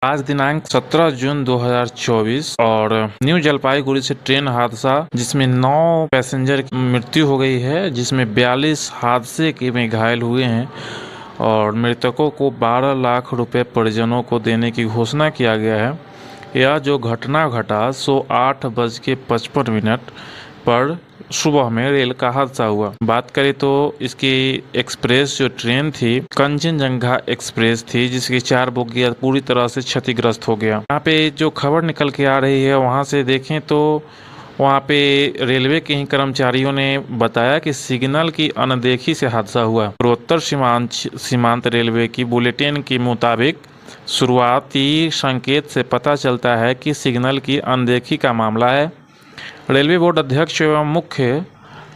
आज दिनांक 17 जून 2024 और न्यू जलपाईगुड़ी से ट्रेन हादसा जिसमें 9 पैसेंजर की मृत्यु हो गई है, जिसमें 42 हादसे के में घायल हुए हैं और मृतकों को 12 लाख रुपए परिजनों को देने की घोषणा किया गया है। यह जो घटना घटा सो 8:55 पर सुबह में रेल का हादसा हुआ। बात करें तो इसकी एक्सप्रेस जो ट्रेन थी कंचनजंगा एक्सप्रेस थी, जिसकी 4 बोगियां पूरी तरह से क्षतिग्रस्त हो गया। यहाँ पे जो खबर निकल के आ रही है वहाँ से देखें तो वहाँ पे रेलवे के ही कर्मचारियों ने बताया कि सिग्नल की अनदेखी से हादसा हुआ। पूर्वोत्तर सीमांत रेलवे की बुलेटिन के मुताबिक शुरुआती संकेत से पता चलता है कि सिग्नल की अनदेखी का मामला है। रेलवे बोर्ड अध्यक्ष एवं मुख्य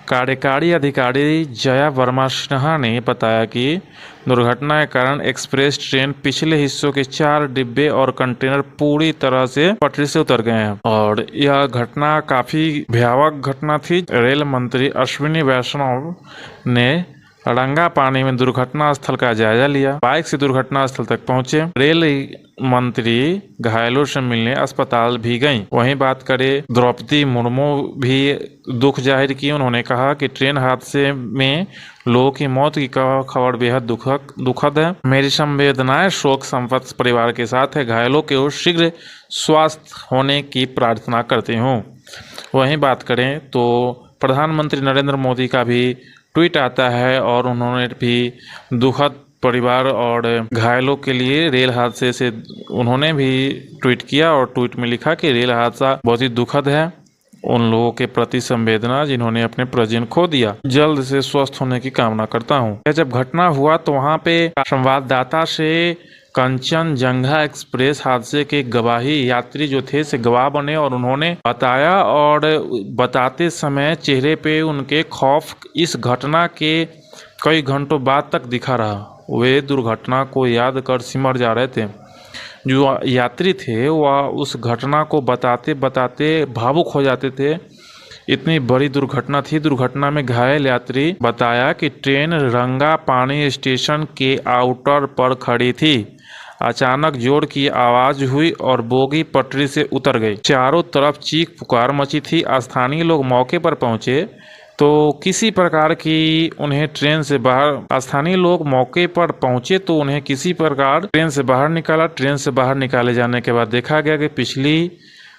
कार्यकारी अधिकारी जया वर्मा सिन्हा ने बताया कि दुर्घटना के कारण एक्सप्रेस ट्रेन पिछले हिस्सों के 4 डिब्बे और कंटेनर पूरी तरह से पटरी से उतर गए हैं और यह घटना काफी भयावह घटना थी। रेल मंत्री अश्विनी वैष्णव ने रंगापानी में दुर्घटना स्थल का जायजा लिया, बाइक से दुर्घटना स्थल तक पहुंचे। रेल मंत्री घायलों से मिलने अस्पताल भी गईं। वहीं बात करें द्रौपदी मुर्मू भी दुख जाहिर की। उन्होंने कहा कि ट्रेन हादसे में लोगों की मौत की खबर बेहद दुखद है। मेरी संवेदनाएं शोक संतप्त परिवार के साथ है। घायलों के शीघ्र स्वास्थ्य होने की प्रार्थना करती हूँ। वहीं बात करें तो प्रधानमंत्री नरेंद्र मोदी का भी ट्वीट आता है और उन्होंने भी दुखद परिवार और घायलों के लिए रेल हादसे से उन्होंने भी ट्वीट किया और ट्वीट में लिखा कि रेल हादसा बहुत ही दुखद है। उन लोगों के प्रति संवेदना जिन्होंने अपने परिजन खो दिया। जल्द से स्वस्थ होने की कामना करता हूँ। जब घटना हुआ तो वहाँ पे संवाददाता से कंचनजंगा एक्सप्रेस हादसे के गवाही यात्री जो थे से गवाह बने और उन्होंने बताया और बताते समय चेहरे पे उनके खौफ इस घटना के कई घंटों बाद तक दिखा रहा। वे दुर्घटना को याद कर सिमर जा रहे थे। जो यात्री थे वह उस घटना को बताते बताते भावुक हो जाते थे। इतनी बड़ी दुर्घटना थी। दुर्घटना में घायल यात्री बताया कि ट्रेन रंगापानी स्टेशन के आउटर पर खड़ी थी। अचानक जोर की आवाज हुई और बोगी पटरी से उतर गई। चारों तरफ चीख पुकार मची थी। स्थानीय लोग मौके पर पहुंचे तो किसी प्रकार की उन्हें ट्रेन से बाहर स्थानीय लोग मौके पर पहुंचे तो उन्हें किसी प्रकार ट्रेन से बाहर निकाला। ट्रेन से बाहर निकाले जाने के बाद देखा गया कि पिछली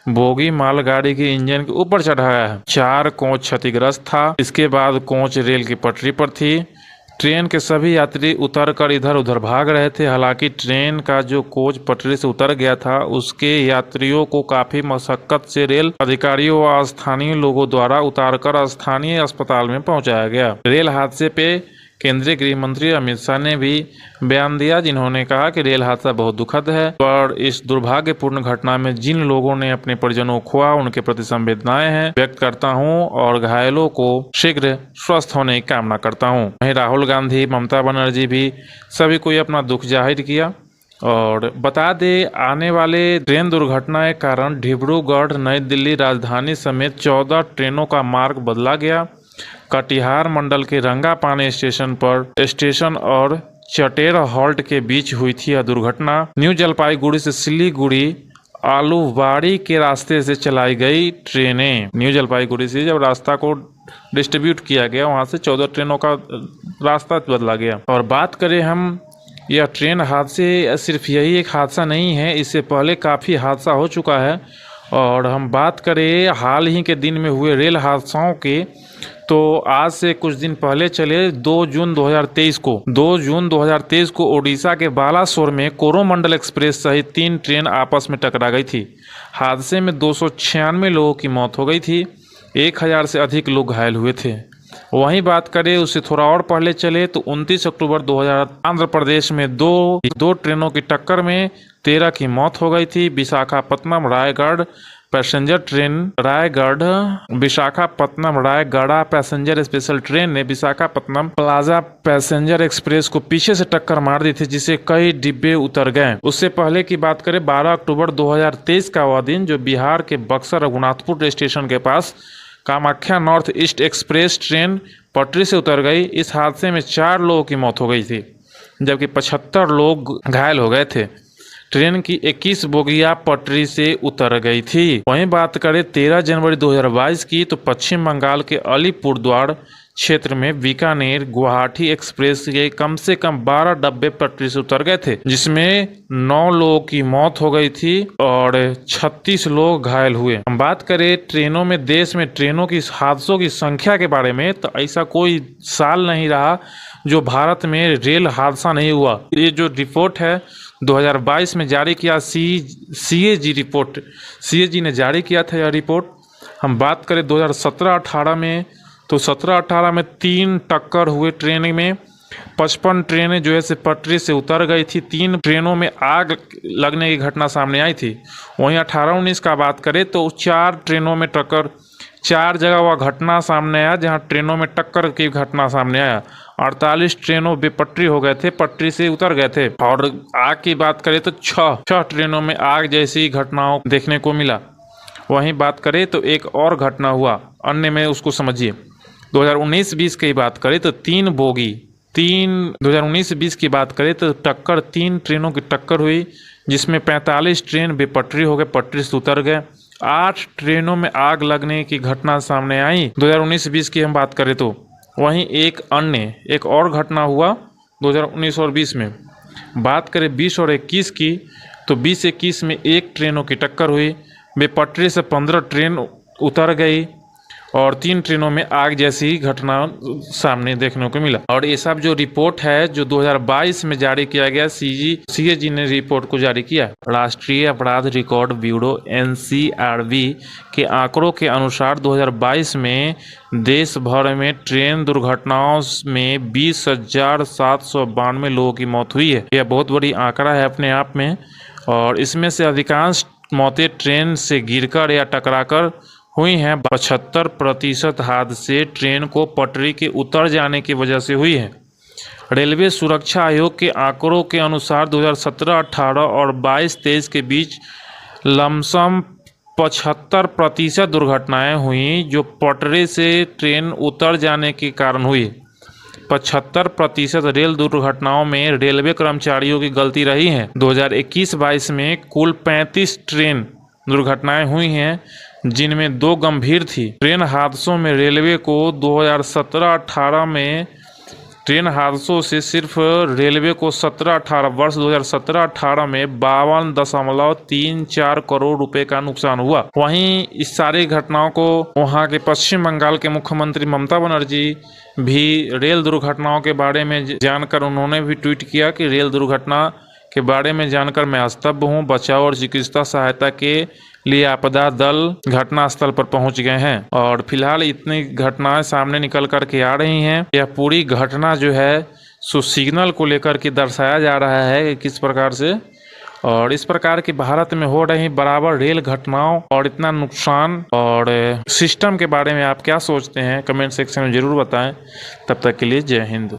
बोगी मालगाड़ी के इंजन के ऊपर चढ़ा गया है। 4 कोच क्षतिग्रस्त था। इसके बाद कोच रेल की पटरी पर थी। ट्रेन के सभी यात्री उतरकर इधर उधर भाग रहे थे। हालांकि ट्रेन का जो कोच पटरी से उतर गया था उसके यात्रियों को काफी मशक्कत से रेल अधिकारियों व स्थानीय लोगों द्वारा उतारकर स्थानीय अस्पताल में पहुंचाया गया। रेल हादसे पे केंद्रीय गृह मंत्री अमित शाह ने भी बयान दिया, जिन्होंने कहा कि रेल हादसा बहुत दुखद है और इस दुर्भाग्यपूर्ण घटना में जिन लोगों ने अपने परिजनों को खोया उनके प्रति संवेदनाएं हैं व्यक्त करता हूं और घायलों को शीघ्र स्वस्थ होने की कामना करता हूं। वहीं राहुल गांधी, ममता बनर्जी भी सभी कोई अपना दुख जाहिर किया। और बता दे आने वाले ट्रेन दुर्घटना के कारण डिब्रूगढ़ नई दिल्ली राजधानी समेत 14 ट्रेनों का मार्ग बदला गया। कटिहार मंडल के रंगापानी स्टेशन और चटेर हॉल्ट के बीच हुई थी यह दुर्घटना। न्यू जलपाईगुड़ी से सिलीगुड़ी आलूवाड़ी के रास्ते से चलाई गई ट्रेनें। न्यू जलपाईगुड़ी से जब रास्ता को डिस्ट्रीब्यूट किया गया वहां से 14 ट्रेनों का रास्ता बदला गया। और बात करें हम यह ट्रेन हादसे सिर्फ यही एक हादसा नहीं है, इससे पहले काफ़ी हादसा हो चुका है। और हम बात करें हाल ही के दिन में हुए रेल हादसाओं के तो आज से कुछ दिन पहले चले 2 जून 2023 को ओडिशा के बालासोर में कोरोमंडल एक्सप्रेस सहित 3 ट्रेन आपस में टकरा गई थी। हादसे में 296 लोगों की मौत हो गई थी। 1000 से अधिक लोग घायल हुए थे। वहीं बात करें उससे थोड़ा और पहले चले तो 29 अक्टूबर 2000 आंध्र प्रदेश में दो ट्रेनों की टक्कर में 13 की मौत हो गई थी। Visakhapatnam Raigarh passenger train Visakhapatnam Raigarh passenger special train ने विशाखापत्तनम प्लाजा पैसेंजर एक्सप्रेस को पीछे से टक्कर मार दी थी, जिससे कई डिब्बे उतर गए। उससे पहले की बात करें 12 अक्टूबर 2023 का वह दिन जो बिहार के बक्सर रघुनाथपुर स्टेशन के पास Kamakhya North East Express train पटरी से उतर गई। इस हादसे में 4 लोगों की मौत हो गई थी जबकि 75 लोग घायल हो गए थे। ट्रेन की 21 बोगियां पटरी से उतर गई थी। वहीं बात करें 13 जनवरी 2022 की, तो पश्चिम बंगाल के अलीपुरद्वार क्षेत्र में बीकानेर गुवाहाटी एक्सप्रेस के कम से कम 12 डब्बे पटरी से उतर गए थे, जिसमें 9 लोगों की मौत हो गई थी और 36 लोग घायल हुए। हम बात करें ट्रेनों में, देश में ट्रेनों की हादसों की संख्या के बारे में, तो ऐसा कोई साल नहीं रहा जो भारत में रेल हादसा नहीं हुआ। ये जो रिपोर्ट है 2022 में जारी किया, सीएजी रिपोर्ट, सीएजी ने जारी किया था यह रिपोर्ट। हम बात करें 2017-18 में, तो 17-18 में 3 टक्कर हुए ट्रेन में, 55 ट्रेनें जो है से पटरी से उतर गई थी, 3 ट्रेनों में आग लगने की घटना सामने आई थी। वहीं 18-19 का बात करें तो 4 ट्रेनों में टक्कर, 4 जगह वह घटना सामने आया जहां ट्रेनों में टक्कर की घटना सामने आया। 48 ट्रेनों बेपटरी हो गए थे, पटरी से उतर गए थे। और आग की बात करें तो 6 ट्रेनों में आग जैसी घटनाओं देखने को मिला। वहीं बात करें तो एक और घटना हुआ अन्य में, उसको समझिए। 2019-20 की बात करें तो 2019-20 की बात करें तो 3 ट्रेनों की टक्कर हुई, जिसमें 45 ट्रेन बेपटरी हो गए, पटरी से उतर गए। 8 ट्रेनों में आग लगने की घटना सामने आई 2019-20 की हम बात करें तो। वहीं एक और घटना हुआ 2019 और 20 में। बात करें 20 और 21 की, तो 20-21 में 1 ट्रेनों की टक्कर हुई, बेपटरी से 15 ट्रेन उतर गई और 3 ट्रेनों में आग जैसी घटना सामने देखने को मिला। और ये सब जो रिपोर्ट है जो 2022 में जारी किया गया, सीएजी ने रिपोर्ट को जारी किया। राष्ट्रीय अपराध रिकॉर्ड ब्यूरो एनसीआरबी के आंकड़ों के अनुसार 2022 में देश भर में ट्रेन दुर्घटनाओं में 20,792 लोगों की मौत हुई है। यह बहुत बड़ी आंकड़ा है अपने आप में, और इसमें से अधिकांश मौतें ट्रेन से गिरकर या टकराकर हुई हैं। 75% हादसे ट्रेन को पटरी के उतर जाने की वजह से हुई है। रेलवे सुरक्षा आयोग के आंकड़ों के अनुसार 2017-18 और 22-23 के बीच लमसम 75% दुर्घटनाएं हुई जो पटरी से ट्रेन उतर जाने के कारण हुई। 75% रेल दुर्घटनाओं में रेलवे कर्मचारियों की गलती रही है। 2021-22 में कुल 35 ट्रेन दुर्घटनाएं हुई हैं, जिनमें 2 गंभीर थी। ट्रेन हादसों में रेलवे को 2017-18 में ट्रेन हादसों से सिर्फ रेलवे को 2017-18 में 52.34 करोड़ रुपए का नुकसान हुआ। वहीं इस सारी घटनाओं को वहां के पश्चिम बंगाल के मुख्यमंत्री ममता बनर्जी भी रेल दुर्घटनाओं के बारे में जानकर उन्होंने भी ट्वीट किया कि रेल दुर्घटना के बारे में जानकर मैं स्तब्ध हूँ। बचाव और चिकित्सा सहायता के लिए आपदा दल घटनास्थल पर पहुंच गए हैं और फिलहाल इतनी घटनाएं सामने निकल कर के आ रही हैं। यह पूरी घटना जो है सो सिग्नल को लेकर के दर्शाया जा रहा है कि किस प्रकार से, और इस प्रकार की भारत में हो रही बराबर रेल घटनाओं और इतना नुकसान और सिस्टम के बारे में आप क्या सोचते हैं, कमेंट सेक्शन में जरूर बताएं। तब तक के लिए जय हिंद।